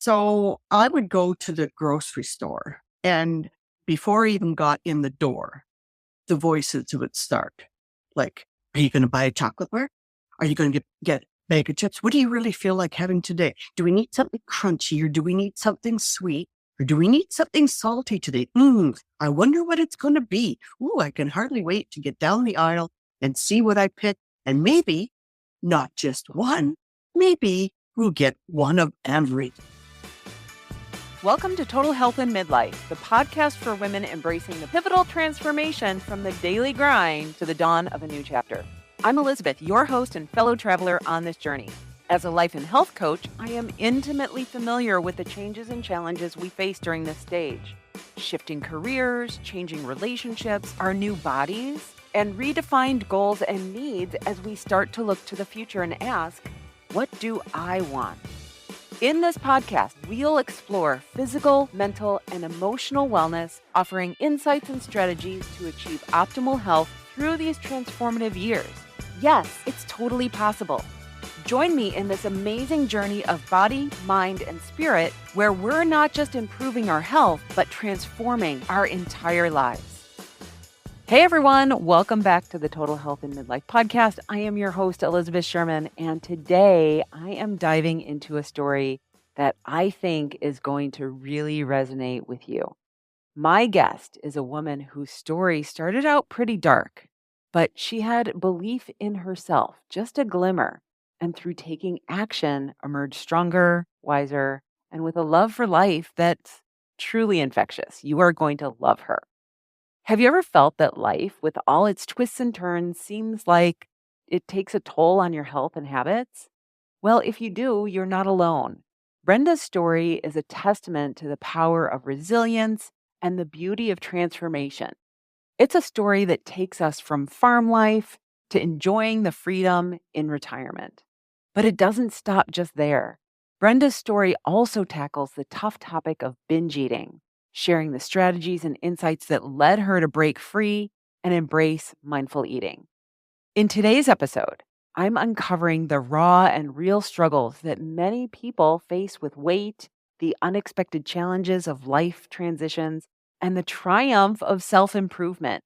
So I would go to the grocery store, and before I even got in the door, the voices would start. Like, are you going to buy a chocolate bar? Are you going to get a bag of chips? What do you really feel like having today? Do we need something crunchy, or do we need something sweet? Or do we need something salty today? I wonder what it's going to be. Ooh, I can hardly wait to get down the aisle and see what I pick. And maybe not just one, maybe we'll get one of every. Welcome to Total Health in Midlife, the podcast for women embracing the pivotal transformation from the daily grind to the dawn of a new chapter. I'm Elizabeth, your host and fellow traveler on this journey. As a life and health coach, I am intimately familiar with the changes and challenges we face during this stage. Shifting careers, changing relationships, our new bodies, and redefined goals and needs as we start to look to the future and ask, what do I want? In this podcast, we'll explore physical, mental, and emotional wellness, offering insights and strategies to achieve optimal health through these transformative years. Yes, it's totally possible. Join me in this amazing journey of body, mind, and spirit, where we're not just improving our health, but transforming our entire lives. Hey everyone, welcome back to the Total Health in Midlife podcast. I am your host, Elizabeth Sherman, and today I am diving into a story that I think is going to really resonate with you. My guest is a woman whose story started out pretty dark, but she had belief in herself, just a glimmer, and through taking action, emerged stronger, wiser, and with a love for life that's truly infectious. You are going to love her. Have you ever felt that life, with all its twists and turns, seems like it takes a toll on your health and habits? Well, if you do, you're not alone. Brenda's story is a testament to the power of resilience and the beauty of transformation. It's a story that takes us from farm life to enjoying the freedom in retirement. But it doesn't stop just there. Brenda's story also tackles the tough topic of binge eating, sharing the strategies and insights that led her to break free and embrace mindful eating. In today's episode, I'm uncovering the raw and real struggles that many people face with weight, the unexpected challenges of life transitions, and the triumph of self-improvement.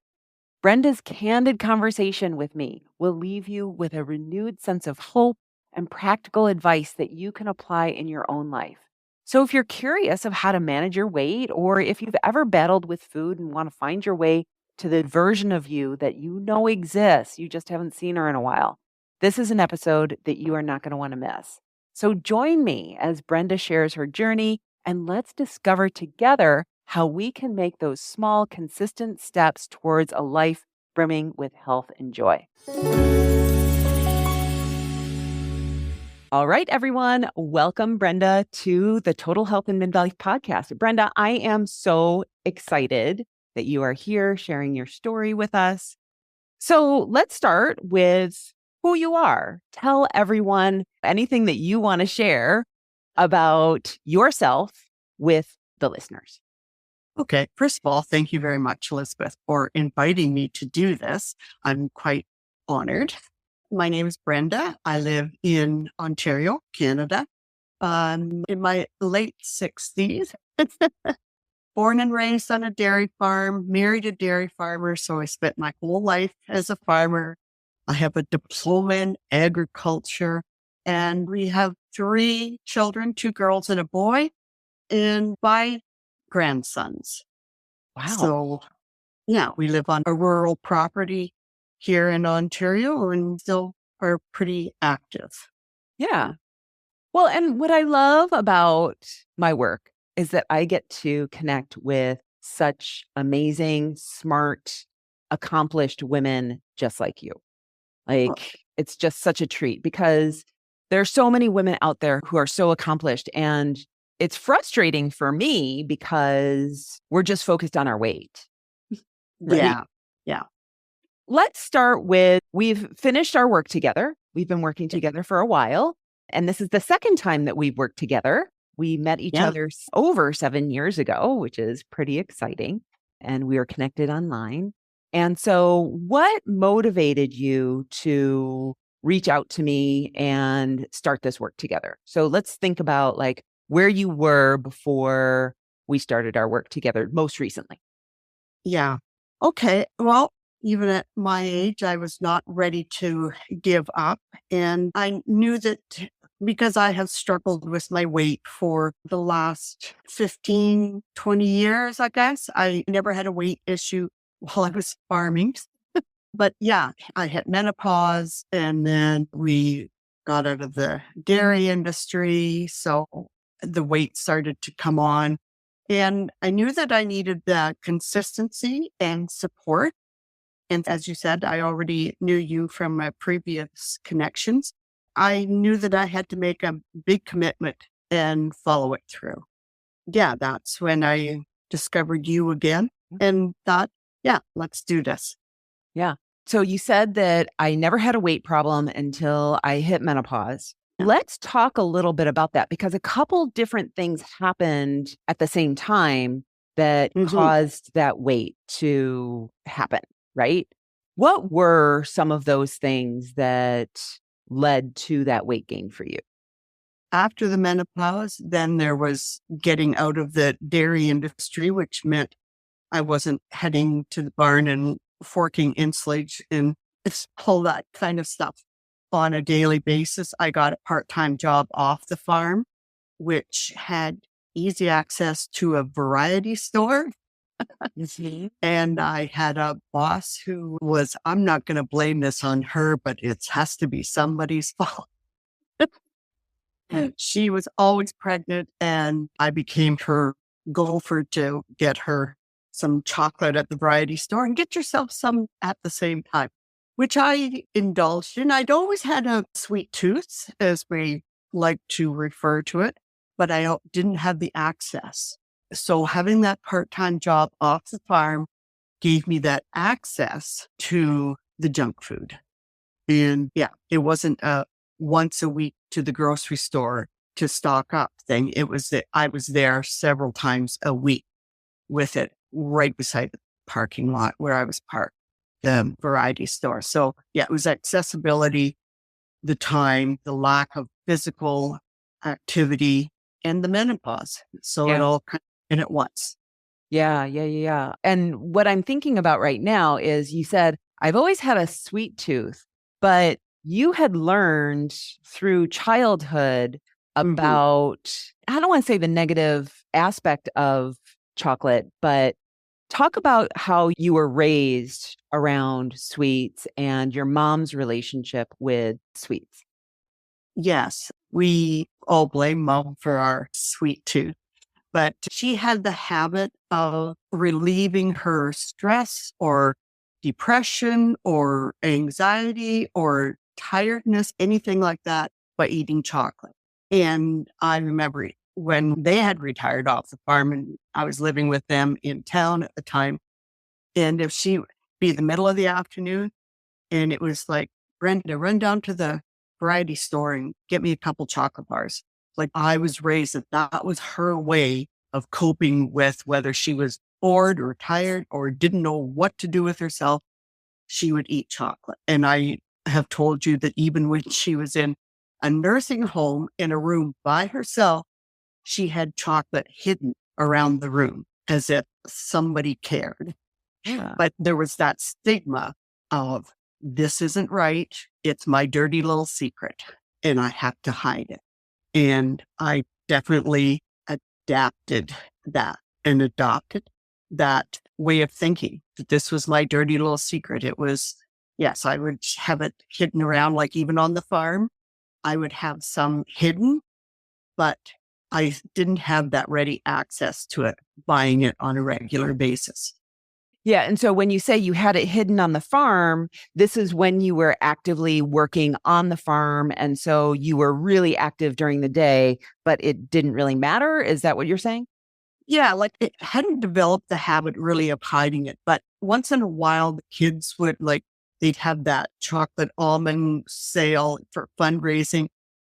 Brenda's candid conversation with me will leave you with a renewed sense of hope and practical advice that you can apply in your own life. So if you're curious of how to manage your weight, or if you've ever battled with food and want to find your way to the version of you that you know exists, you just haven't seen her in a while, this is an episode that you are not going to want to miss. So join me as Brenda shares her journey, and let's discover together how we can make those small, consistent steps towards a life brimming with health and joy. All right, everyone. Welcome, Brenda, to the Total Health in Midlife podcast. Brenda, I am so excited that you are here sharing your story with us. So let's start with who you are. Tell everyone anything that you want to share about yourself with the listeners. Okay. First of all, thank you very much, Elizabeth, for inviting me to do this. I'm quite honored. My name is Brenda. I live in Ontario, Canada. In my late 60s, born and raised on a dairy farm, married a dairy farmer. So I spent my whole life as a farmer. I have a diploma in agriculture, and we have 3 children, 2 girls and a boy, and 5 grandsons. Wow. So yeah, we live on a rural property here in Ontario and still are pretty active. Yeah. Well, and what I love about my work is that I get to connect with such amazing, smart, accomplished women just like you. Like, it's just such a treat because there are so many women out there who are so accomplished, and it's frustrating for me because we're just focused on our weight. Right? Yeah. Let's start with, we've finished our work together. We've been working together for a while, and this is the second time that we've worked together. We met each other over 7 years ago, which is pretty exciting, and we are connected online. And so what motivated you to reach out to me and start this work together? So let's think about, like, where you were before we started our work together most recently. Yeah. Okay. Well, even at my age, I was not ready to give up. And I knew that because I have struggled with my weight for the last 15, 20 years, I guess, I never had a weight issue while I was farming. But yeah, I hit menopause and then we got out of the dairy industry. So the weight started to come on. And I knew that I needed that consistency and support. And as you said, I already knew you from my previous connections. I knew that I had to make a big commitment and follow it through. Yeah, that's when I discovered you again and thought, yeah, let's do this. Yeah. So you said that I never had a weight problem until I hit menopause. Yeah. Let's talk a little bit about that because a couple different things happened at the same time that caused that weight to happen, right? What were some of those things that led to that weight gain for you? After the menopause, then there was getting out of the dairy industry, which meant I wasn't heading to the barn and forking ensilage and all that kind of stuff on a daily basis. I got a part-time job off the farm, which had easy access to a variety store. And I had a boss who was, I'm not going to blame this on her, but it has to be somebody's fault. She was always pregnant and I became her gopher to get her some chocolate at the variety store and get yourself some at the same time, which I indulged in. I'd always had a sweet tooth, as we like to refer to it, but I didn't have the access. So having that part-time job off the farm gave me that access to the junk food. And yeah, it wasn't a once a week to the grocery store to stock up thing. It was that I was there several times a week with it right beside the parking lot where I was parked, the variety store. So yeah, it was accessibility, the time, the lack of physical activity, and the menopause. So it all kind of in at once. Yeah. And what I'm thinking about right now is you said, I've always had a sweet tooth, but you had learned through childhood about, I don't want to say the negative aspect of chocolate, but talk about how you were raised around sweets and your mom's relationship with sweets. Yes, we all blame mom for our sweet tooth, but she had the habit of relieving her stress or depression or anxiety or tiredness, anything like that, by eating chocolate. And I remember when they had retired off the farm and I was living with them in town at the time. And if she be the middle of the afternoon and it was like, Brenda, run down to the variety store and get me a couple chocolate bars. Like I was raised that was her way of coping with whether she was bored or tired or didn't know what to do with herself. She would eat chocolate. And I have told you that even when she was in a nursing home in a room by herself, she had chocolate hidden around the room as if somebody cared. Yeah. But there was that stigma of this isn't right. It's my dirty little secret and I have to hide it. And I definitely adapted that and adopted that way of thinking that this was my dirty little secret. It was, yes, I would have it hidden around, like even on the farm, I would have some hidden, but I didn't have that ready access to it, buying it on a regular basis. Yeah. And so when you say you had it hidden on the farm, this is when you were actively working on the farm. And so you were really active during the day, but it didn't really matter. Is that what you're saying? Yeah, like it hadn't developed the habit really of hiding it. But once in a while, the kids would they'd have that chocolate almond sale for fundraising.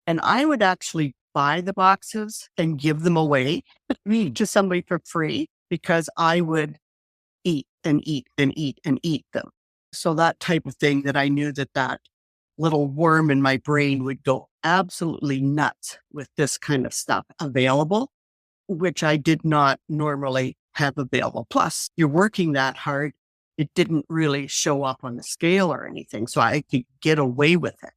And I would actually buy the boxes and give them away to somebody for free because I would eat and eat and eat and eat them. So that type of thing that I knew that little worm in my brain would go absolutely nuts with this kind of stuff available, which I did not normally have available. Plus, you're working that hard. It didn't really show up on the scale or anything, so I could get away with it.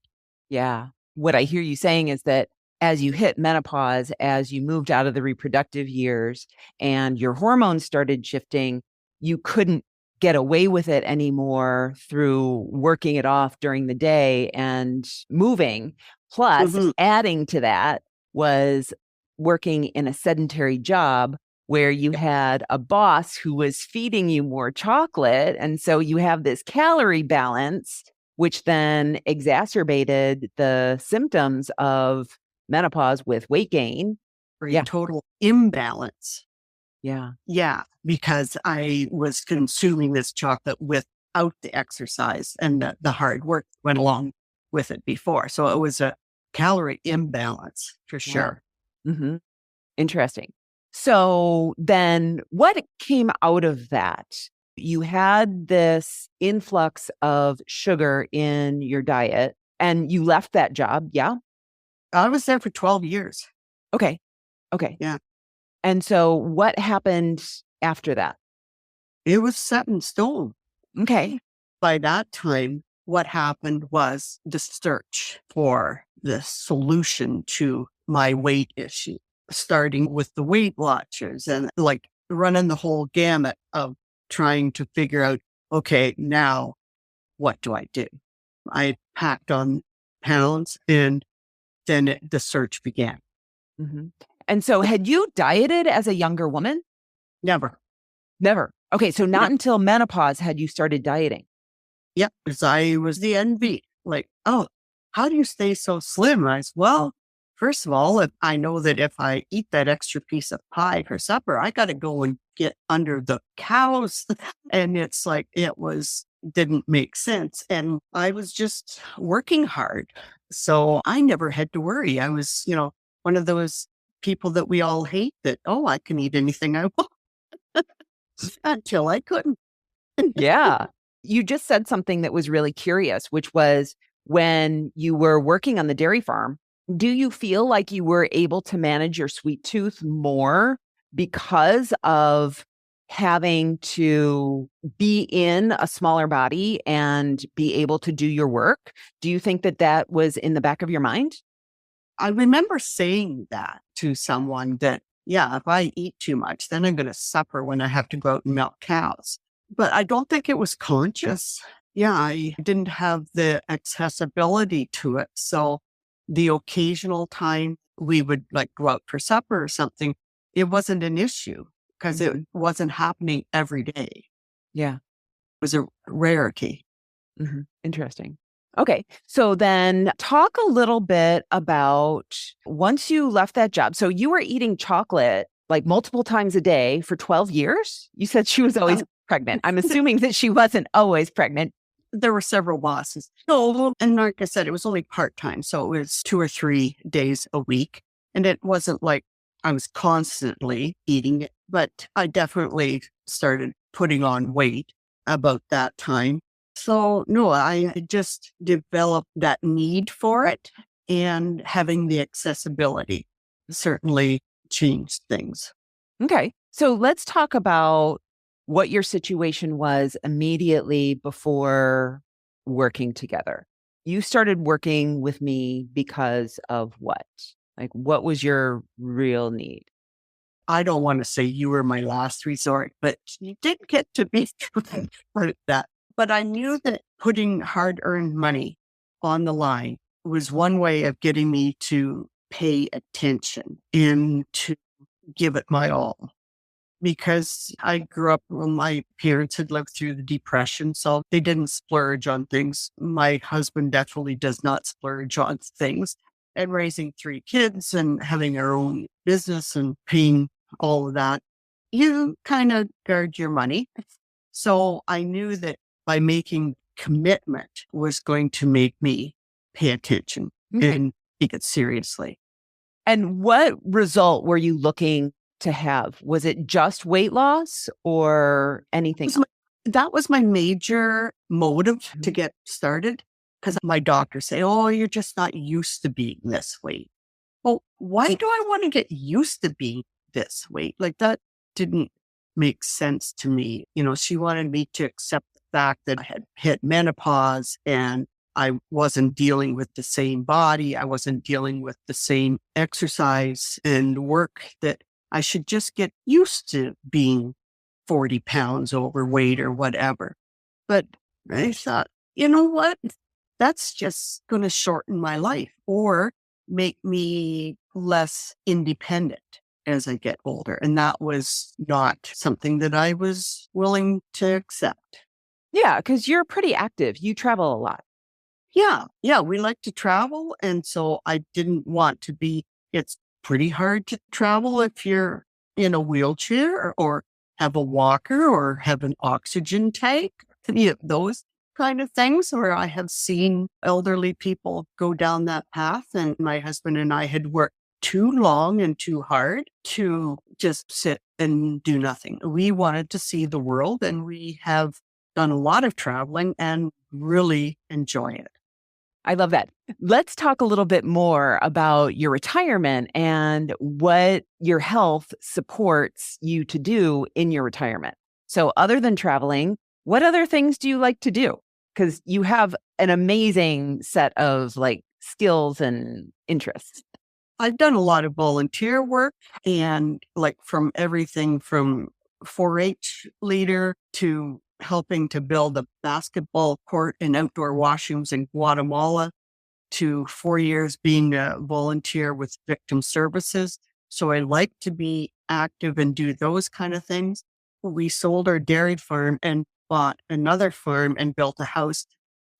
Yeah. What I hear you saying is that as you hit menopause, as you moved out of the reproductive years and your hormones started shifting, you couldn't get away with it anymore through working it off during the day and moving. Plus, adding to that was working in a sedentary job where you had a boss who was feeding you more chocolate. And so you have this calorie balance, which then exacerbated the symptoms of menopause with weight gain. For a total imbalance. Yeah. Yeah, because I was consuming this chocolate without the exercise and the hard work went along with it before. So it was a calorie imbalance for sure. Mm-hmm. Interesting. So then what came out of that? You had this influx of sugar in your diet and you left that job. Yeah. I was there for 12 years. Okay. Yeah. And so what happened after that? It was set in stone. Okay. By that time, what happened was the search for the solution to my weight issue, starting with the Weight Watchers and like running the whole gamut of trying to figure out, okay, now what do I do? I packed on pounds and then the search began. Mm-hmm. And so had you dieted as a younger woman? Never. Okay. So not until menopause had you started dieting. Yep. Because I was the envy. Like, oh, how do you stay so slim? I said, well, first of all, if I know that if I eat that extra piece of pie for supper, I got to go and get under the cows. And it's like, didn't make sense. And I was just working hard. So I never had to worry. I was, one of those people that we all hate that, oh, I can eat anything I want until I couldn't. Yeah. You just said something that was really curious, which was when you were working on the dairy farm, do you feel like you were able to manage your sweet tooth more because of having to be in a smaller body and be able to do your work? Do you think that that was in the back of your mind? I remember saying that to someone that, yeah, if I eat too much, then I'm going to suffer when I have to go out and milk cows. But I don't think it was conscious. Yeah, I didn't have the accessibility to it. So the occasional time we would like go out for supper or something, it wasn't an issue because it wasn't happening every day. Yeah. It was a rarity. Mm-hmm. Interesting. Okay. So then talk a little bit about once you left that job. So you were eating chocolate like multiple times a day for 12 years. You said she was always pregnant. I'm assuming that she wasn't always pregnant. There were several bosses. No, and like I said, it was only part-time. So it was 2 or 3 days a week. And it wasn't like I was constantly eating it, but I definitely started putting on weight about that time. So no, I just developed that need for it, and having the accessibility certainly changed things. Okay. So let's talk about what your situation was immediately before working together. You started working with me because of what? Like, what was your real need? I don't want to say you were my last resort, but you did get to be like that. But I knew that putting hard-earned money on the line was one way of getting me to pay attention and to give it my all. Because I grew up when my parents had lived through the Depression, so they didn't splurge on things. My husband definitely does not splurge on things. And raising 3 kids and having our own business and paying all of that, you kind of guard your money. So I knew that by making commitment was going to make me pay attention and take it seriously. And what result were you looking to have? Was it just weight loss or anything else? That was my major motive to get started. because my doctors say, oh, you're just not used to being this weight. Well, why do I want to get used to being this weight? Like that didn't make sense to me. She wanted me to accept the fact that I had hit menopause and I wasn't dealing with the same body. I wasn't dealing with the same exercise and work, that I should just get used to being 40 pounds overweight or whatever. But I thought, you know what? That's just going to shorten my life or make me less independent as I get older. And that was not something that I was willing to accept. Yeah, because you're pretty active. You travel a lot. Yeah, we like to travel. And so I didn't want to be, it's pretty hard to travel if you're in a wheelchair or have a walker or have an oxygen tank, those kind of things, where I have seen elderly people go down that path. And my husband and I had worked too long and too hard to just sit and do nothing. We wanted to see the world, and we have done a lot of traveling and really enjoy it. I love that. Let's talk a little bit more about your retirement and what your health supports you to do in your retirement. So other than traveling, what other things do you like to do? Because you have an amazing set of skills and interests. I've done a lot of volunteer work, and from everything from 4-H leader to helping to build a basketball court and outdoor washrooms in Guatemala, to 4 years being a volunteer with victim services. So I like to be active and do those kind of things. We sold our dairy farm and bought another farm and built a house.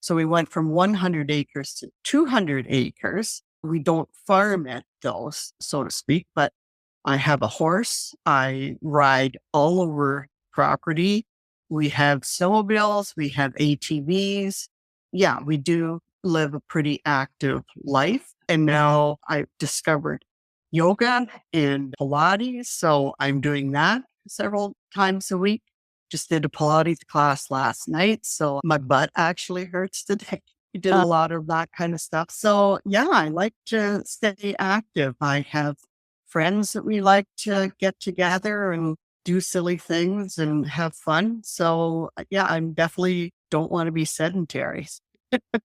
So we went from 100 acres to 200 acres. We don't farm it though, so to speak, but I have a horse. I ride all over property. We have snowmobiles. We have ATVs. Yeah, we do live a pretty active life. And now I've discovered yoga and Pilates. So I'm doing that several times a week. Just did a Pilates class last night. So my butt actually hurts today. We did a lot of that kind of stuff. So yeah, I like to stay active. I have friends that we like to get together and do silly things and have fun. So yeah, I'm definitely don't want to be sedentary.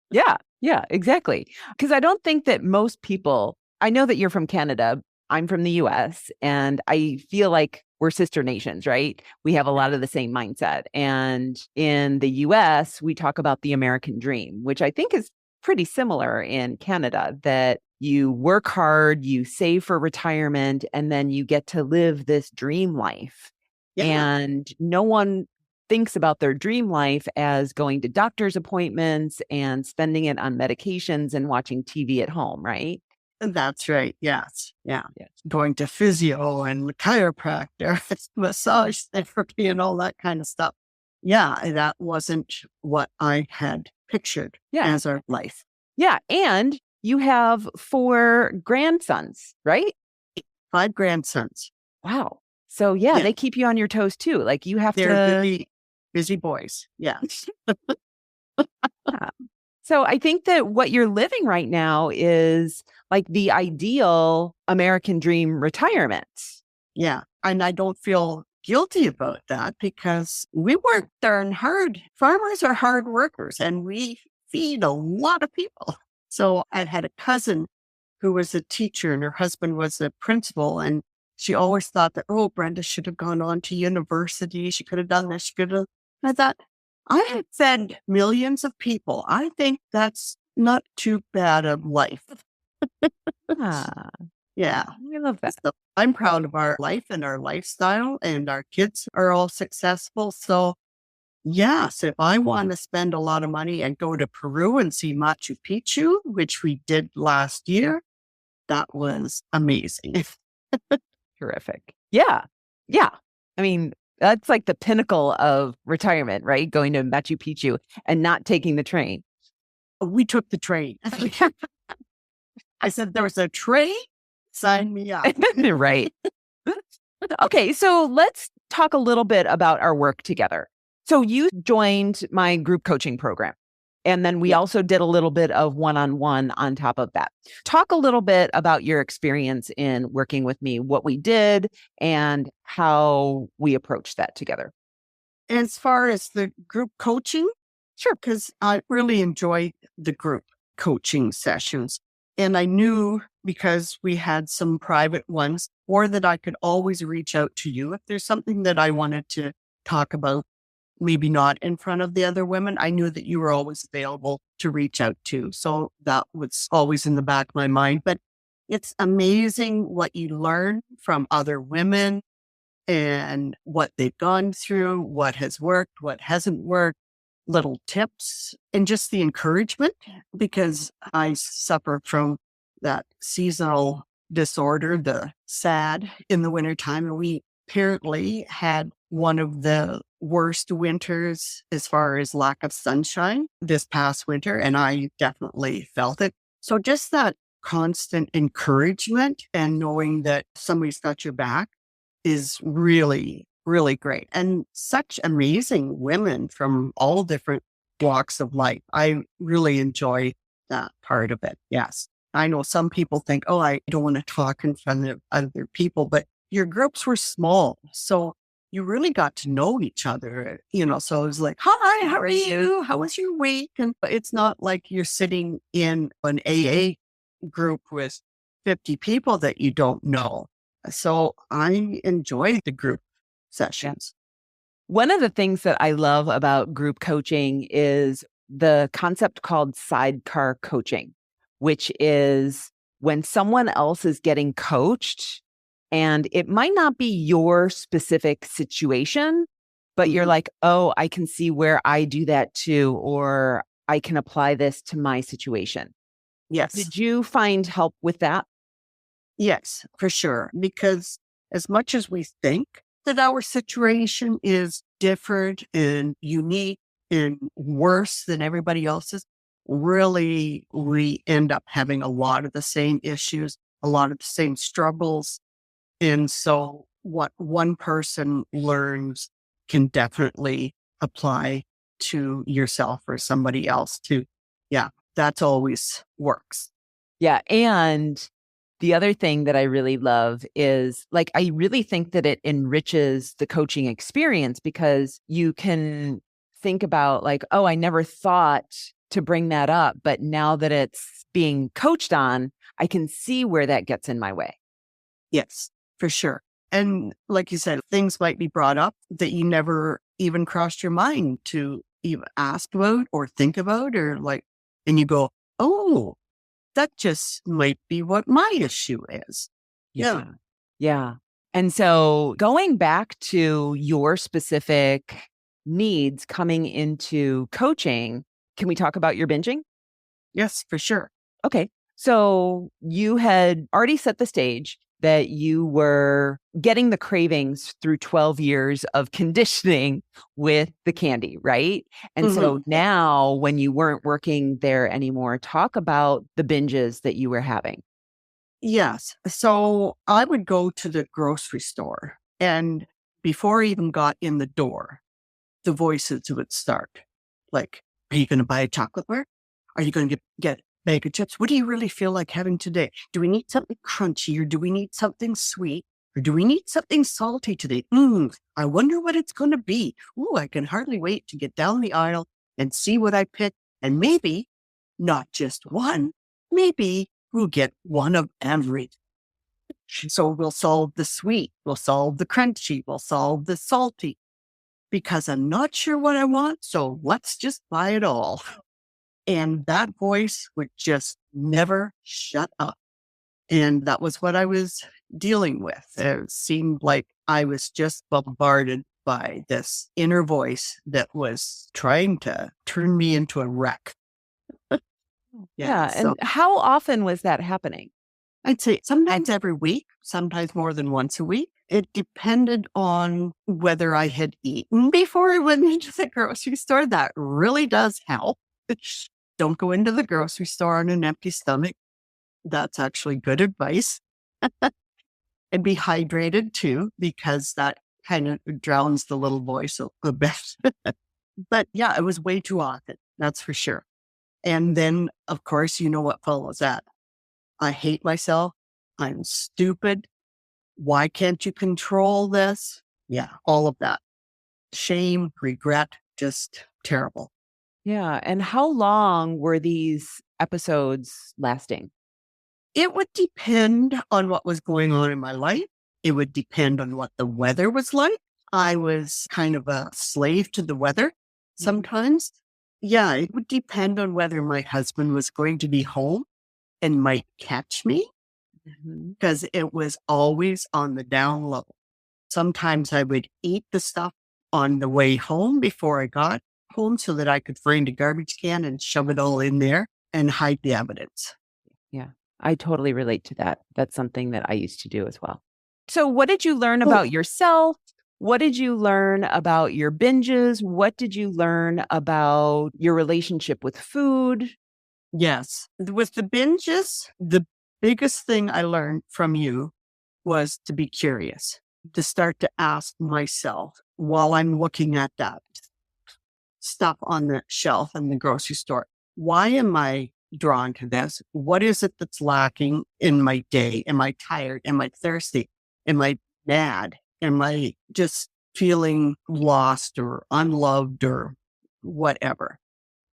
Yeah, exactly. Because I don't think that most people, I know that you're from Canada, I'm from the US, and I feel like we're sister nations, right? We have a lot of the same mindset. And in the US, we talk about the American dream, which I think is pretty similar in Canada, that you work hard, you save for retirement, and then you get to live this dream life. Yeah. And no one thinks about their dream life as going to doctor's appointments and spending it on medications and watching TV at home, right? That's right. Yes. Yeah. Yes. Going to physio and chiropractor, massage therapy and all that kind of stuff. Yeah. That wasn't what I had pictured as our life. Yeah. And you have 4 grandsons, right? 5 grandsons. Wow. So yeah, they keep you on your toes too. They're really busy boys. Yeah. So I think that what you're living right now is the ideal American dream retirement. Yeah. And I don't feel guilty about that because we work darn hard. Farmers are hard workers and we feed a lot of people. So I had a cousin who was a teacher and her husband was a principal, and she always thought that, oh, Brenda should have gone on to university. She could have done this. She could have. I thought, I have fed millions of people. I think that's not too bad a life. Yeah. I love that. So I'm proud of our life and our lifestyle, and our kids are all successful. So yes, if I want to spend a lot of money and go to Peru and see Machu Picchu, which we did last year, that was amazing. Terrific. Yeah. Yeah. I mean, that's the pinnacle of retirement, right? Going to Machu Picchu and not taking the train. We took the train. I said, there was a train, sign me up. Right. Okay. So let's talk a little bit about our work together. So you joined my group coaching program And then we also did a little bit of one-on-one on top of that. Talk a little bit about your experience in working with me, what we did and how we approached that together. As far as the group coaching, sure, because I really enjoy the group coaching sessions. And I knew because we had some private ones, or that I could always reach out to you if there's something that I wanted to talk about, maybe not in front of the other women. I knew that you were always available to reach out to. So that was always in the back of my mind. But it's amazing what you learn from other women and what they've gone through, what has worked, what hasn't worked, little tips, and just the encouragement, because I suffer from that seasonal disorder, the SAD in the wintertime. And we apparently had one of the worst winters as far as lack of sunshine this past winter, and I definitely felt it. So just that constant encouragement and knowing that somebody's got your back is really, really great. And such amazing women from all different walks of life. I really enjoy that part of it. Yes. I know some people think, oh, I don't want to talk in front of other people, but your groups were small. So you really got to know each other, so it was like, hi, how are you? How was your week? And it's not like you're sitting in an AA group with 50 people that you don't know. So I enjoy the group sessions. One of the things that I love about group coaching is the concept called sidecar coaching, which is when someone else is getting coached and it might not be your specific situation, but you're like, oh, I can see where I do that too, or I can apply this to my situation. Yes. Did you find help with that? Yes, for sure. Because as much as we think that our situation is different and unique and worse than everybody else's, really, we end up having a lot of the same issues, a lot of the same struggles. And so what one person learns can definitely apply to yourself or somebody else too. Yeah, that always works. Yeah. And the other thing that I really love is I really think that it enriches the coaching experience because you can think about oh, I never thought to bring that up, but now that it's being coached on, I can see where that gets in my way. Yes, for sure. And like you said, things might be brought up that you never even crossed your mind to even ask about or think about, and you go, oh, that just might be what my issue is. Yeah. Yeah. And so going back to your specific needs coming into coaching, can we talk about your binging? Yes, for sure. Okay. So you had already set the stage that you were getting the cravings through 12 years of conditioning with the candy, right? And so now when you weren't working there anymore, talk about the binges that you were having. Yes. So I would go to the grocery store, and before I even got in the door, the voices would start. Like, are you going to buy a chocolate bar? Are you going to get a bag of chips? What do you really feel like having today? Do we need something crunchy, or do we need something sweet? Or do we need something salty today? I wonder what it's going to be. Ooh, I can hardly wait to get down the aisle and see what I pick. And maybe not just one, maybe we'll get one of every. So we'll solve the sweet, we'll solve the crunchy, we'll solve the salty, because I'm not sure what I want. So let's just buy it all. And that voice would just never shut up. And that was what I was dealing with. It seemed like I was just bombarded by this inner voice that was trying to turn me into a wreck. Yeah. And how often was that happening? I'd say sometimes every week, sometimes more than once a week. It depended on whether I had eaten before I went into the grocery store. That really does help. Don't go into the grocery store on an empty stomach. That's actually good advice. And be hydrated too, because that kind of drowns the little voice a bit. But yeah, it was way too often. That's for sure. And then, of course, you know what follows that. I hate myself. I'm stupid. Why can't you control this? Yeah, all of that. Shame, regret, just terrible. Yeah. And how long were these episodes lasting? It would depend on what was going on in my life. It would depend on what the weather was like. I was kind of a slave to the weather sometimes. Yeah, it would depend on whether my husband was going to be home and might catch me Mhm. because it was always on the down low. Sometimes I would eat the stuff on the way home before I got home so that I could find a garbage can and shove it all in there and hide the evidence. Yeah, I totally relate to that. That's something that I used to do as well. So, what did you learn Oh, about yourself? What did you learn about your binges? What did you learn about your relationship with food? yes. With the binges, the biggest thing I learned from you was to be curious, to start to ask myself while I'm looking at that stuff on the shelf in the grocery store, why am I drawn to this? What is it that's lacking in my day? Am I tired? Am I thirsty? Am I mad? Am I just feeling lost or unloved or whatever?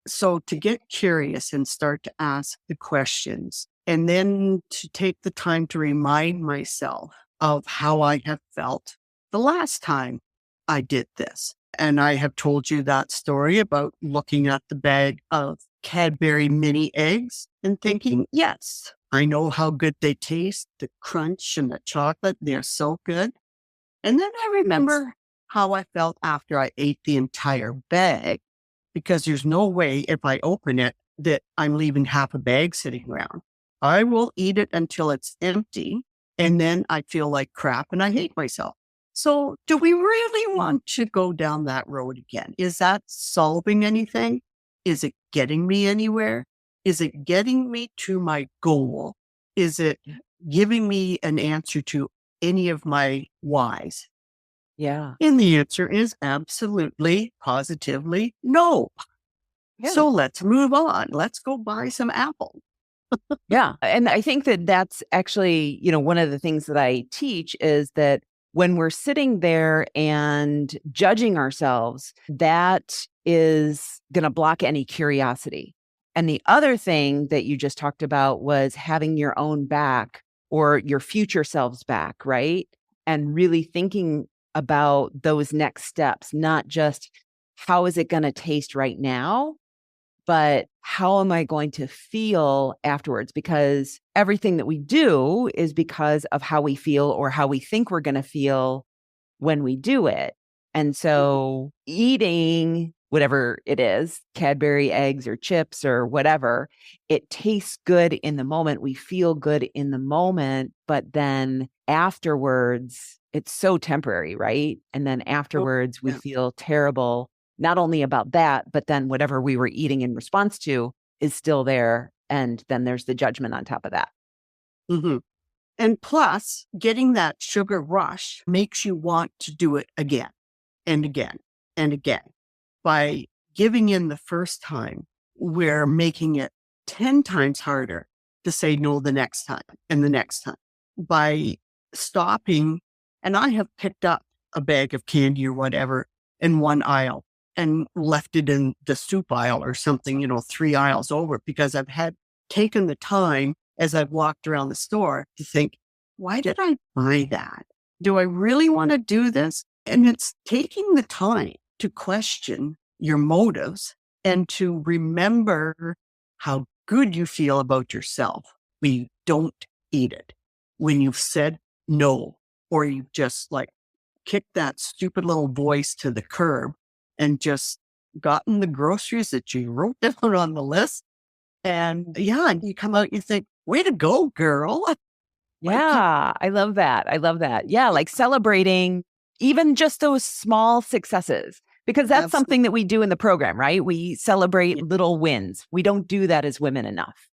So to get curious and start to ask the questions, and then to take the time to remind myself of how I have felt the last time I did this. And I have told you that story about looking at the bag of Cadbury mini eggs and thinking, yes, I know how good they taste, the crunch and the chocolate, they're so good. And then I remember how I felt after I ate the entire bag, because there's no way if I open it that I'm leaving half a bag sitting around. I will eat it until it's empty, and then I feel like crap and I hate myself. So, do we really want to go down that road again? Is that solving anything? Is it getting me anywhere? Is it getting me to my goal? Is it giving me an answer to any of my whys? Yeah. And the answer is absolutely, positively no. Yeah. So let's move on. Let's go buy some apples. Yeah. And I think that that's actually, one of the things that I teach is that when we're sitting there and judging ourselves, that is going to block any curiosity. And the other thing that you just talked about was having your own back or your future selves back, right? And really thinking about those next steps, not just how is it going to taste right now, but how am I going to feel afterwards? Because everything that we do is because of how we feel or how we think we're going to feel when we do it. And so eating whatever it is, Cadbury eggs or chips or whatever, it tastes good in the moment. We feel good in the moment, but then afterwards, it's so temporary, right? And then Oh, afterwards, we yeah. feel terrible, not only about that, but then whatever we were eating in response to is still there. And then there's the judgment on top of that. Mhm. And plus, getting that sugar rush makes you want to do it again and again and again. By giving in the first time, we're making it 10 times harder to say no the next time and the next time. By stopping, and I have picked up a bag of candy or whatever in one aisle and left it in the soup aisle or something, 3 aisles over, because I've had taken the time as I've walked around the store to think, why did I buy that? Do I really want to do this? And it's taking the time to question your motives and to remember how good you feel about yourself when you don't eat it, when you've said no, or you've just like kicked that stupid little voice to the curb and just gotten the groceries that you wrote down on the list. And yeah, and you come out, you think, way to go, girl. Like, Yeah, I love that. I love that. Yeah, like celebrating even just those small successes, because that's absolutely. something that we do in the program, right? We celebrate little wins. We don't do that as women enough.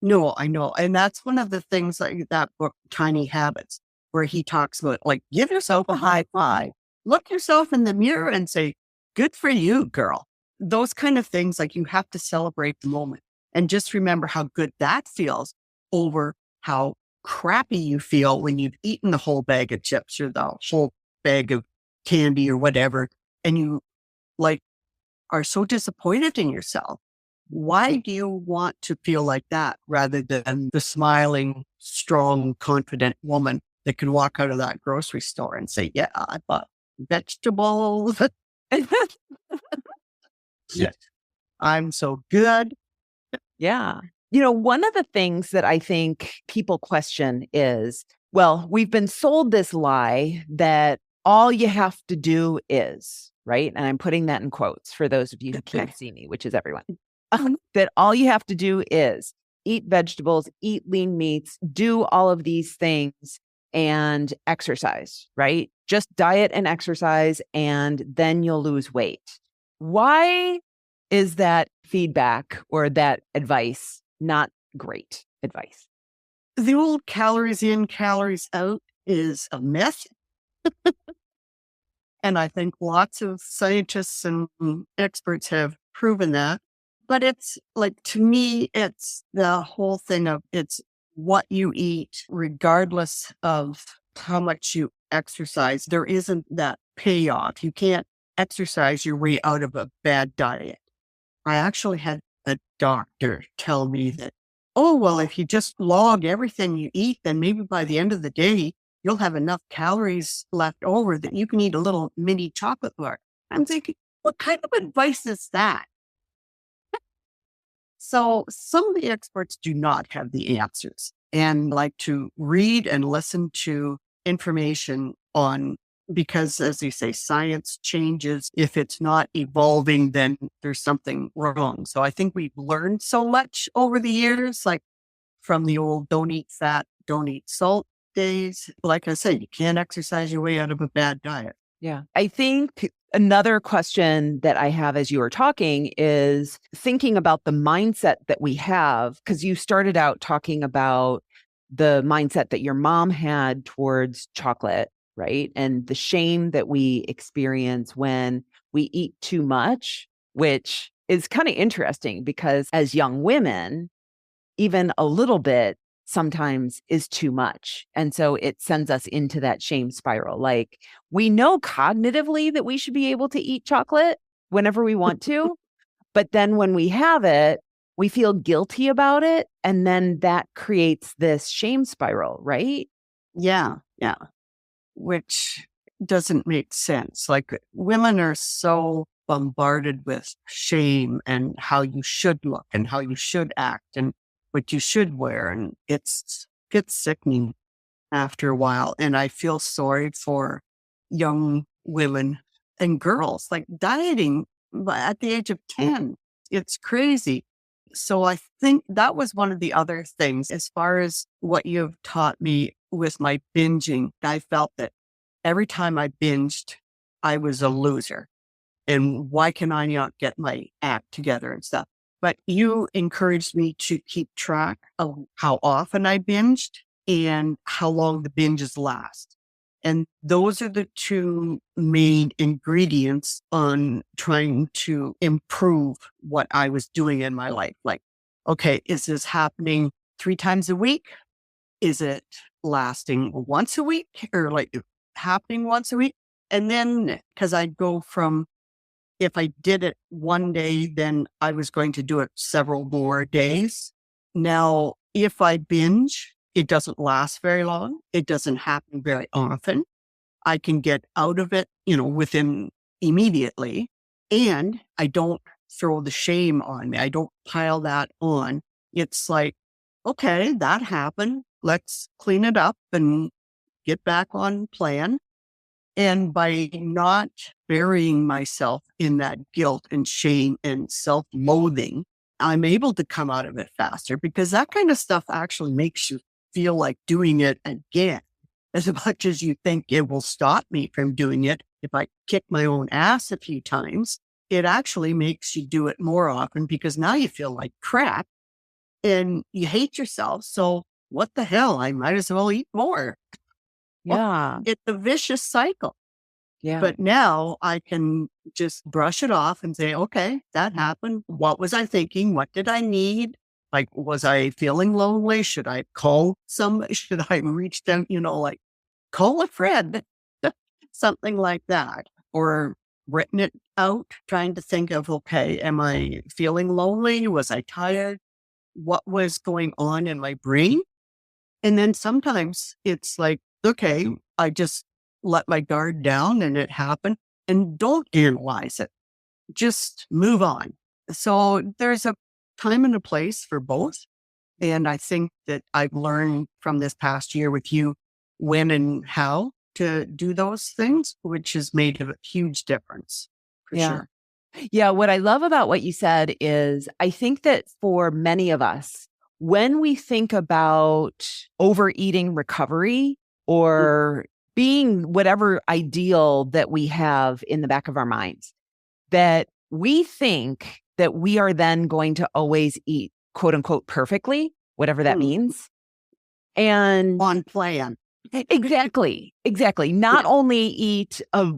No, I know. And that's one of the things like that book, Tiny Habits, where he talks about like, give yourself a high five, look yourself in the mirror and say, good for you, girl. Those kind of things, like you have to celebrate the moment. And just remember how good that feels over how crappy you feel when you've eaten the whole bag of chips or the whole bag of candy or whatever, and you like are so disappointed in yourself. Why do you want to feel like that rather than the smiling, strong, confident woman that can walk out of that grocery store and say, yeah, I bought vegetables. Yeah. I'm so good. Yeah. You know, one of the things that I think people question is, well, we've been sold this lie that all you have to do is, right? And I'm putting that in quotes for those of you who can't see me, which is everyone. That all you have to do is eat vegetables, eat lean meats, do all of these things and exercise, right? Just diet and exercise, and then you'll lose weight. Why is that feedback or that advice not great advice? The old calories in, calories out is a myth. And I think lots of scientists and experts have proven that. But it's like, to me, it's the whole thing of it's what you eat, regardless of how much you exercise. There isn't that payoff. You can't exercise your way out of a bad diet. I actually had a doctor tell me that, oh, well, if you just log everything you eat, then maybe by the end of the day, you'll have enough calories left over that you can eat a little mini chocolate bar. I'm thinking, what kind of advice is that? So some of the experts do not have the answers and like to read and listen to information on, because as you say, science changes. If it's not evolving, then there's something wrong. So I think we've learned so much over the years, like from the old don't eat fat, don't eat salt days. Like I said, you can't exercise your way out of a bad diet. Yeah. I think another question that I have as you were talking is thinking about the mindset that we have, because you started out talking about the mindset that your mom had towards chocolate, right? And the shame that we experience when we eat too much, which is kind of interesting because as young women, even a little bit sometimes is too much. And so it sends us into that shame spiral. Like, we know cognitively that we should be able to eat chocolate whenever we want to, but then when we have it, we feel guilty about it. And then that creates this shame spiral, right? Yeah. Yeah. Which doesn't make sense. Like, women are so bombarded with shame and how you should look and how you should act and what you should wear. And gets sickening after a while. And I feel sorry for young women and girls, like dieting at the age of 10. It's crazy. So I think that was one of the other things as far as what you've taught me with my binging. I felt that every time I binged, I was a loser. And why can I not get my act together and stuff? But you encouraged me to keep track of how often I binged and how long the binges last. And those are the two main ingredients on trying to improve what I was doing in my life. Like, okay, is this happening 3 times a week? Is it lasting once a week or like happening once a week? And then, because I'd go from, if I did it one day, then I was going to do it several more days. Now, if I binge, it doesn't last very long. It doesn't happen very often. I can get out of it, within immediately. And I don't throw the shame on me. I don't pile that on. It's like, okay, that happened. Let's clean it up and get back on plan. And by not burying myself in that guilt and shame and self-loathing, I'm able to come out of it faster, because that kind of stuff actually makes you feel like doing it again. As much as you think it will stop me from doing it, if I kick my own ass a few times, it actually makes you do it more often, because now you feel like crap and you hate yourself. So what the hell? I might as well eat more. Yeah. It's a vicious cycle. Yeah. But now I can just brush it off and say, okay, that happened. What was I thinking? What did I need? Like, was I feeling lonely? Should I call somebody? Should I reach down, like call a friend? Something like that. Or written it out, trying to think of, okay, am I feeling lonely? Was I tired? What was going on in my brain? And then sometimes it's like, okay, I just let my guard down and it happened, and don't analyze it. Just move on. So there's a time and a place for both. And I think that I've learned from this past year with you when and how to do those things, which has made a huge difference for Yeah. sure. Yeah. What I love about what you said is I think that for many of us, when we think about overeating recovery or being whatever ideal that we have in the back of our minds, that we think that we are then going to always eat, quote unquote, perfectly, whatever that means. And On plan. exactly. Not only eat a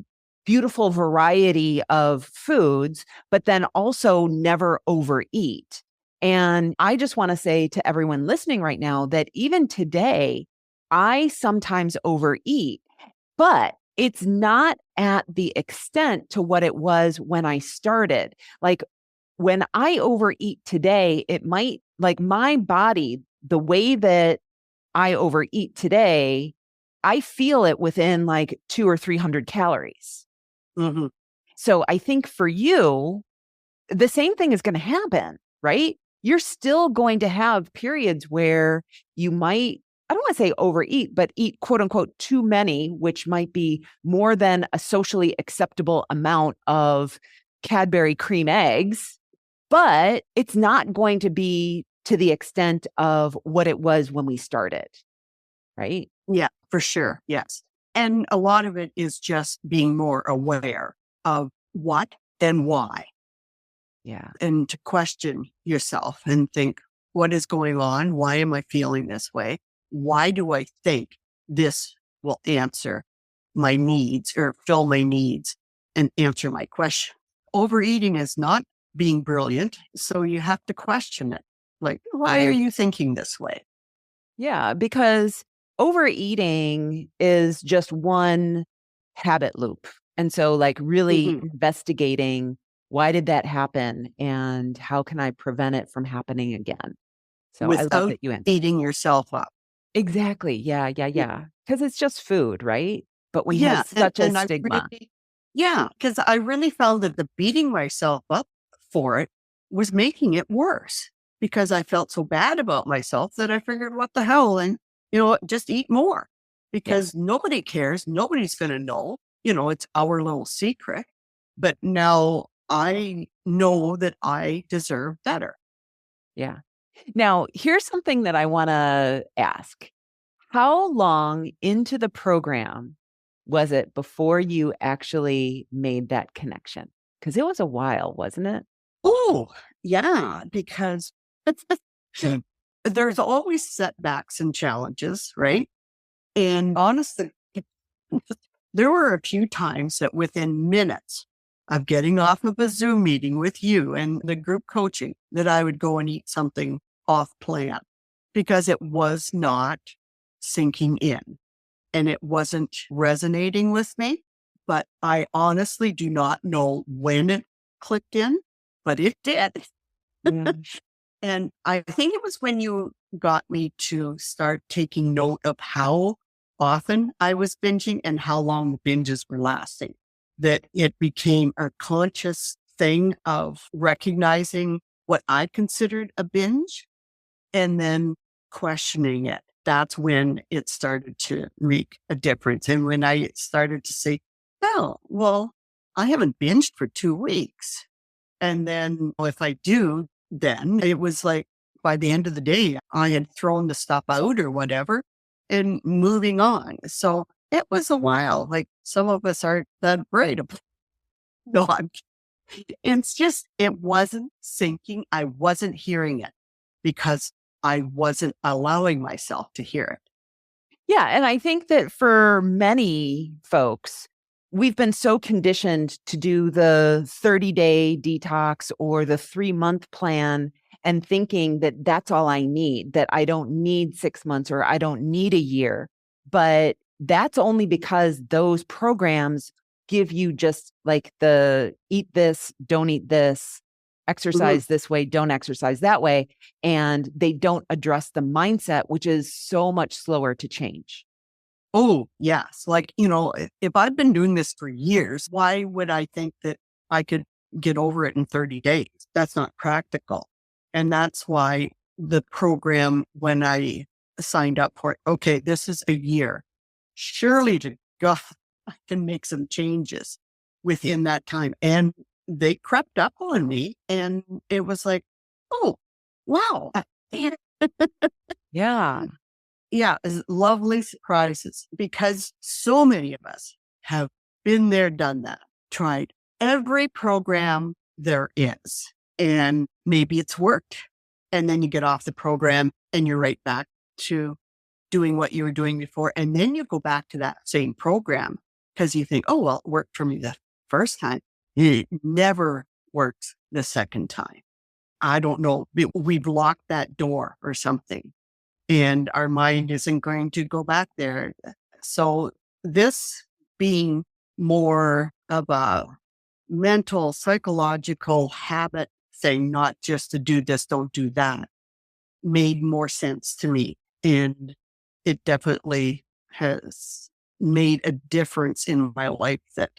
beautiful variety of foods, but then also never overeat. And I just want to say to everyone listening right now that even today, I sometimes overeat, but it's not at the extent to what it was when I started. Like when I overeat today, it might, like my body, the way that I overeat today, I feel it within like 200 or 300 calories. Mm-hmm. So I think for you, the same thing is going to happen, right? You're still going to have periods where you might, I don't want to say overeat, but eat quote unquote too many, which might be more than a socially acceptable amount of Cadbury cream eggs, but it's not going to be to the extent of what it was when we started, right? Yeah, for sure. Yes. And a lot of it is just being more aware of what and why, Yeah. and to question yourself and think, what is going on? Why am I feeling this way? Why do I think this will answer my needs or fill my needs and answer my question? Overeating is not being brilliant. So you have to question it. Like, why are you thinking this way? Yeah, because overeating is just one habit loop. And so, like, really Mhm. investigating why did that happen and how can I prevent it from happening again? So, I love Without that you answered. beating yourself up. Exactly. Yeah. Y- Because it's just food, right? But we have Yeah. such a And I stigma. really, yeah, because I really found that the beating myself up for it was making it worse, because I felt so bad about myself that I figured, what the hell? And, what, just eat more, Yeah. because nobody cares. Nobody's going to know, it's our little secret. But now I know that I deserve better. Yeah. Now, here's something that I want to ask. How long into the program was it before you actually made that connection? Because it was a while, wasn't it? Oh, yeah, because there's always setbacks and challenges, right? And honestly, there were a few times that within minutes of getting off of a Zoom meeting with you and the group coaching, that I would go and eat something off plan because it was not sinking in and it wasn't resonating with me. But I honestly do not know when it clicked in, but it did. Yeah. And I think it was when you got me to start taking note of how often I was binging and how long the binges were lasting, that it became a conscious thing of recognizing what I considered a binge and then questioning it. That's when it started to make a difference. And when I started to say, oh, well, I haven't binged for 2 weeks. And then if I do, then it was like by the end of the day, I had thrown the stuff out or whatever and moving on. So it was a while. Like, some of us aren't that bright. No, it's just, it wasn't sinking. I wasn't hearing it because I wasn't allowing myself to hear it. Yeah. And I think that for many folks, we've been so conditioned to do the 30-day detox or the 3-month plan. and thinking that that's all I need, that I don't need 6 months or I don't need a year. But that's only because those programs give you just like the eat this, don't eat this, exercise this way, don't exercise that way. And they don't address the mindset, which is so much slower to change. Oh, yes. Like, if I've been doing this for years, why would I think that I could get over it in 30 days? That's not practical. And that's why the program, when I signed up for it, okay, this is a year. Surely to God, I can make some changes within that time. And they crept up on me, and it was like, oh, wow. Yeah. Yeah, it's lovely surprises, because so many of us have been there, done that, tried every program there is, and maybe it's worked. And then you get off the program and you're right back to doing what you were doing before. And then you go back to that same program because you think, oh, well, it worked for me the first time. It never works the second time. I don't know. We've locked that door or something, and our mind isn't going to go back there. So this being more of a mental, psychological habit thing, not just to do this, don't do that, made more sense to me. And it definitely has made a difference in my life that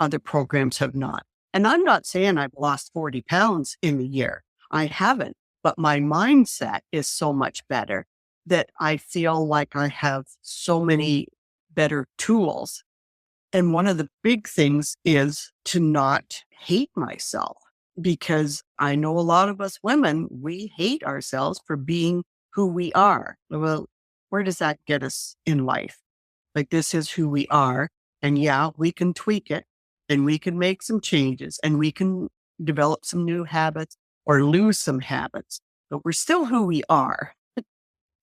other programs have not. And I'm not saying I've lost 40 pounds in a year. I haven't, but my mindset is so much better that I feel like I have so many better tools. And one of the big things is to not hate myself, because I know a lot of us women, we hate ourselves for being who we are. Well, where does that get us in life? Like, this is who we are. And yeah, we can tweak it, and we can make some changes, and we can develop some new habits or lose some habits, but we're still who we are.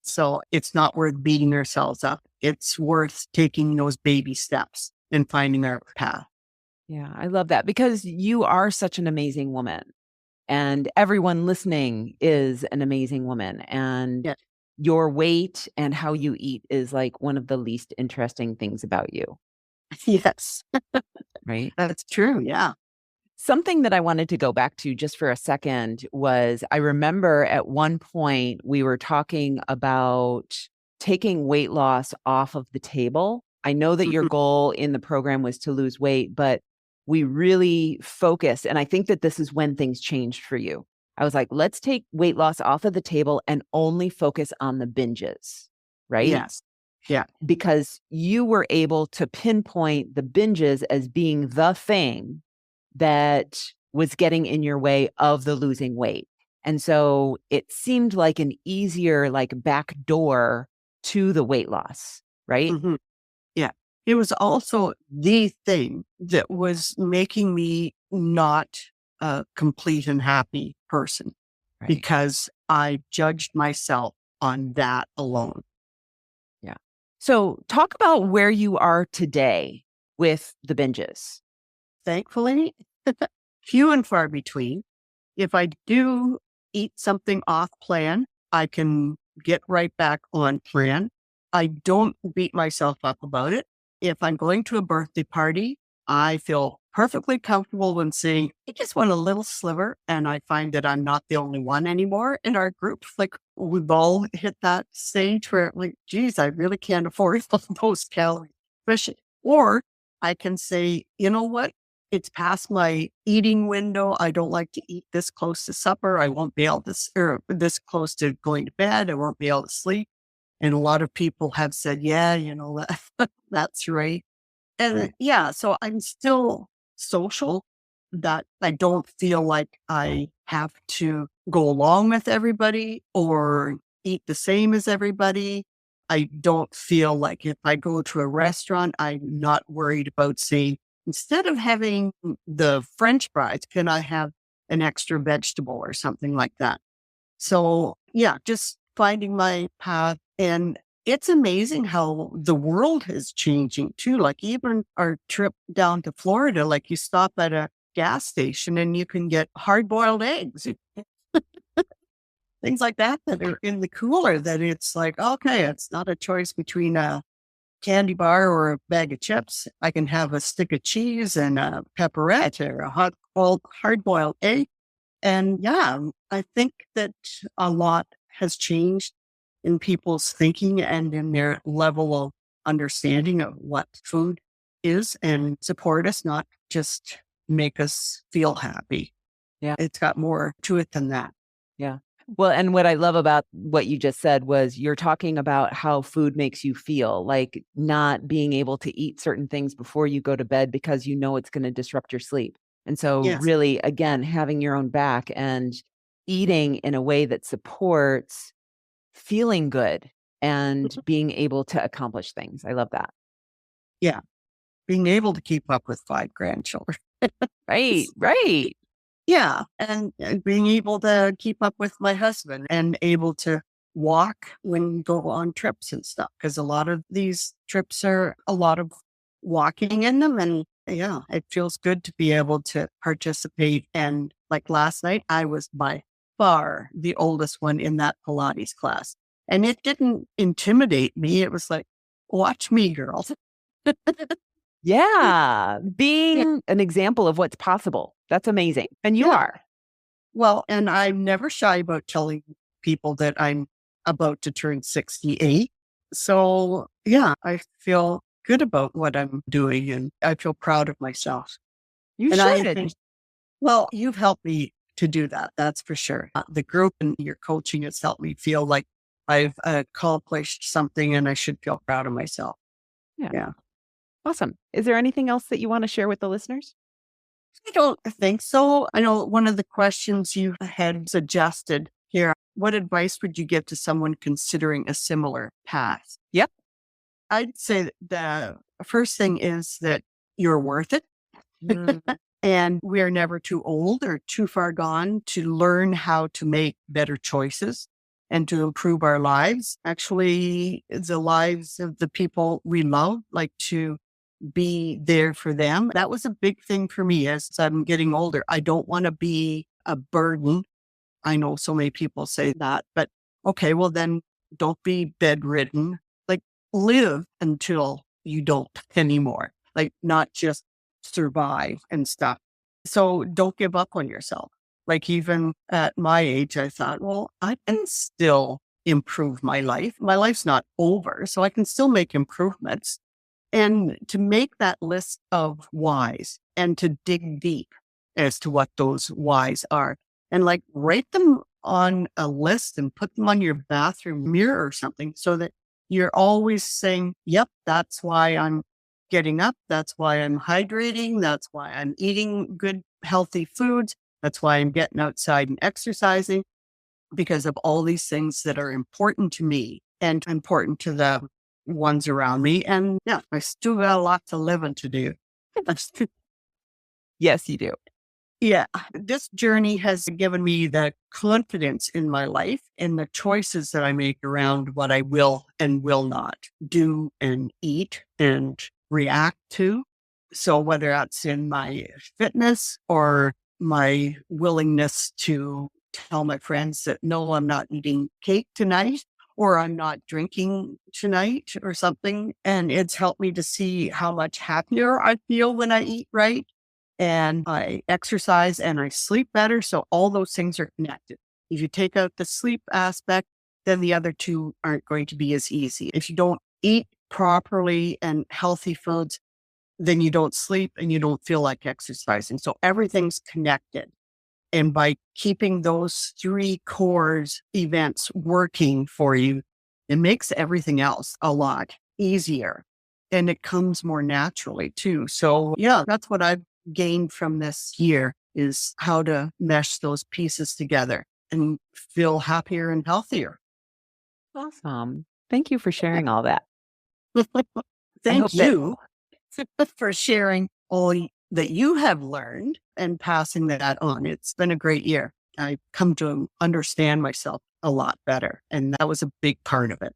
So it's not worth beating ourselves up. It's worth taking those baby steps and finding our path. Yeah, I love that, because you are such an amazing woman, and everyone listening is an amazing woman. And Yeah. your weight and how you eat is like one of the least interesting things about you, Yes, right? that's true. Yeah. Something that I wanted to go back to just for a second was, I remember at one point we were talking about taking weight loss off of the table. I know that your Mhm. goal in the program was to lose weight, but we really focused. And I think that this is when things changed for you. I was like, let's take weight loss off of the table and only focus on the binges, right? Yes. Yeah. Because you were able to pinpoint the binges as being the thing that was getting in your way of the losing weight. And so it seemed like an easier, like, back door to the weight loss, right? Mhm. Yeah. It was also the thing that was making me not a complete and happy person, Right. because I judged myself on that alone. Yeah. So talk about where you are today with the binges. Thankfully, few and far between. If I do eat something off plan, I can get right back on plan. I don't beat myself up about it. If I'm going to a birthday party, I feel perfectly comfortable when saying, I just want a little sliver. And I find that I'm not the only one anymore in our group. Like, we've all hit that stage where, like, geez, I really can't afford those calories. Or I can say, you know what? It's past my eating window. I don't like to eat this close to supper. I won't be able to, or this close to going to bed. I won't be able to sleep. And a lot of people have said, yeah, that's right. And yeah, so I'm still social, that I don't feel like I have to go along with everybody or eat the same as everybody. I don't feel like if I go to a restaurant, I'm not worried about saying, instead of having the French fries, can I have an extra vegetable or something like that? So yeah, just finding my path. And it's amazing how the world is changing too. Like, even our trip down to Florida, like, you stop at a gas station and you can get hard boiled eggs. things like that that are in the cooler that it's like, okay, it's not a choice between a candy bar or a bag of chips. I can have a stick of cheese and a pepperette or a hard boiled egg. And yeah, I think that a lot has changed in people's thinking and in their level of understanding of what food is and support us, not just make us feel happy. Yeah. It's got more to it than that. Yeah. Well, and what I love about what you just said was you're talking about how food makes you feel, like not being able to eat certain things before you go to bed because you know it's going to disrupt your sleep. And so Yes. really, again, having your own back and eating in a way that supports feeling good and being able to accomplish things. I love that. Yeah. Being able to keep up with 5 grandchildren. Right, right. Yeah. And being able to keep up with my husband and able to walk when we go on trips and stuff. Because a lot of these trips are a lot of walking in them. And yeah, it feels good to be able to participate. And like last night, I was by far the oldest one in that Pilates class. And it didn't intimidate me. It was like, watch me, girls. Yeah. Being an example of what's possible. That's amazing. And you Yeah. are. Well, and I'm never shy about telling people that I'm about to turn 68. So yeah, I feel good about what I'm doing and I feel proud of myself. You And I should. think, well, you've helped me to do that. That's for sure. The group and your coaching has helped me feel like I've accomplished something and I should feel proud of myself. Yeah. Yeah. Awesome. Is there anything else that you want to share with the listeners? I don't think so. I know one of the questions you had suggested here, what advice would you give to someone considering a similar path? Yep. I'd say that the first thing is that you're worth it. Mm. And we are never too old or too far gone to learn how to make better choices and to improve our lives. Actually, the lives of the people we love, like to be there for them. That was a big thing for me as I'm getting older. I don't want to be a burden. I know so many people say that, but okay, well then don't be bedridden. Like live until you don't anymore. Like not just survive and stuff. So don't give up on yourself. Like even at my age, I thought, well, I can still improve my life. My life's not over, so I can still make improvements. And to make that list of whys and to dig deep as to what those whys are and like write them on a list and put them on your bathroom mirror or something so that you're always saying, yep, that's why I'm getting up. That's why I'm hydrating. That's why I'm eating good, healthy foods. That's why I'm getting outside and exercising because of all these things that are important to me and important to the ones around me. And yeah, I still got a lot to live and to do. Yes, you do. Yeah, this journey has given me the confidence in my life and the choices that I make around what I will and will not do and eat and react to. So whether that's in my fitness or my willingness to tell my friends that, no, I'm not eating cake tonight or I'm not drinking tonight or something. And it's helped me to see how much happier I feel when I eat right and I exercise and I sleep better. So all those things are connected. If you take out the sleep aspect, then the other two aren't going to be as easy. If you don't eat properly and healthy foods, then you don't sleep and you don't feel like exercising. So everything's connected. And by keeping those 3 cores events working for you, it makes everything else a lot easier and it comes more naturally too. So yeah, that's what I've gained from this year is how to mesh those pieces together and feel happier and healthier. Awesome. Thank you for sharing all that. Thank hope that- you for sharing all that you have learned and passing that on. It's been a great year. I've come to understand myself a lot better. And that was a big part of it.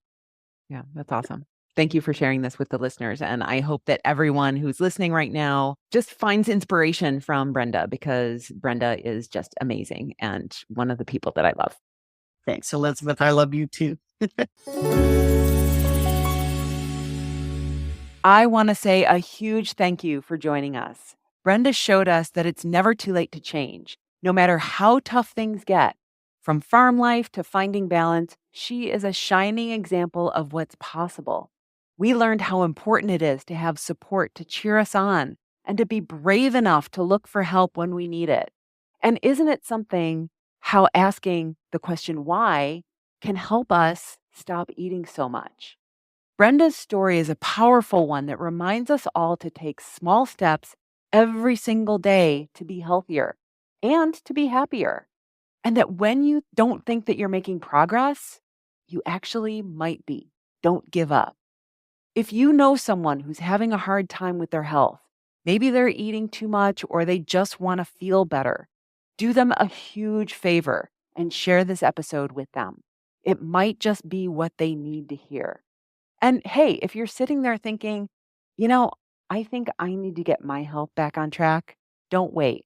Yeah, that's awesome. Thank you for sharing this with the listeners. And I hope that everyone who's listening right now just finds inspiration from Brenda because Brenda is just amazing and one of the people that I love. Thanks, Elizabeth. I love you too. I want to say a huge thank you for joining us. Brenda showed us that it's never too late to change, no matter how tough things get. From farm life to finding balance, she is a shining example of what's possible. We learned how important it is to have support to cheer us on and to be brave enough to look for help when we need it. And isn't it something how asking the question why can help us stop eating so much? Brenda's story is a powerful one that reminds us all to take small steps every single day to be healthier and to be happier. And that when you don't think that you're making progress, you actually might be. Don't give up. If you know someone who's having a hard time with their health, maybe they're eating too much or they just want to feel better, do them a huge favor and share this episode with them. It might just be what they need to hear. And hey, if you're sitting there thinking, I think I need to get my health back on track, don't wait.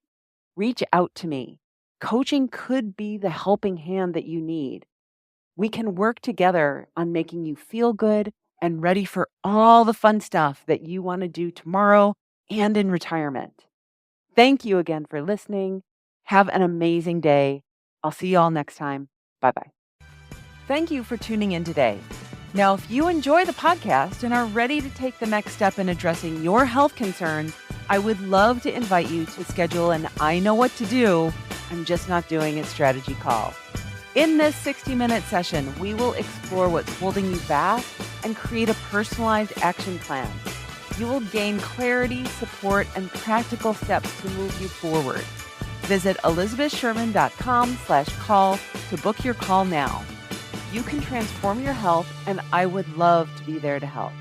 Reach out to me. Coaching could be the helping hand that you need. We can work together on making you feel good and ready for all the fun stuff that you want to do tomorrow and in retirement. Thank you again for listening. Have an amazing day. I'll see you all next time. Bye-bye. Thank you for tuning in today. Now, if you enjoy the podcast and are ready to take the next step in addressing your health concerns, I would love to invite you to schedule an I Know What to Do, I'm Just Not Doing It strategy call. In this 60-minute session, we will explore what's holding you back and create a personalized action plan. You will gain clarity, support, and practical steps to move you forward. Visit elizabethsherman.com/call to book your call now. You can transform your health, and I would love to be there to help.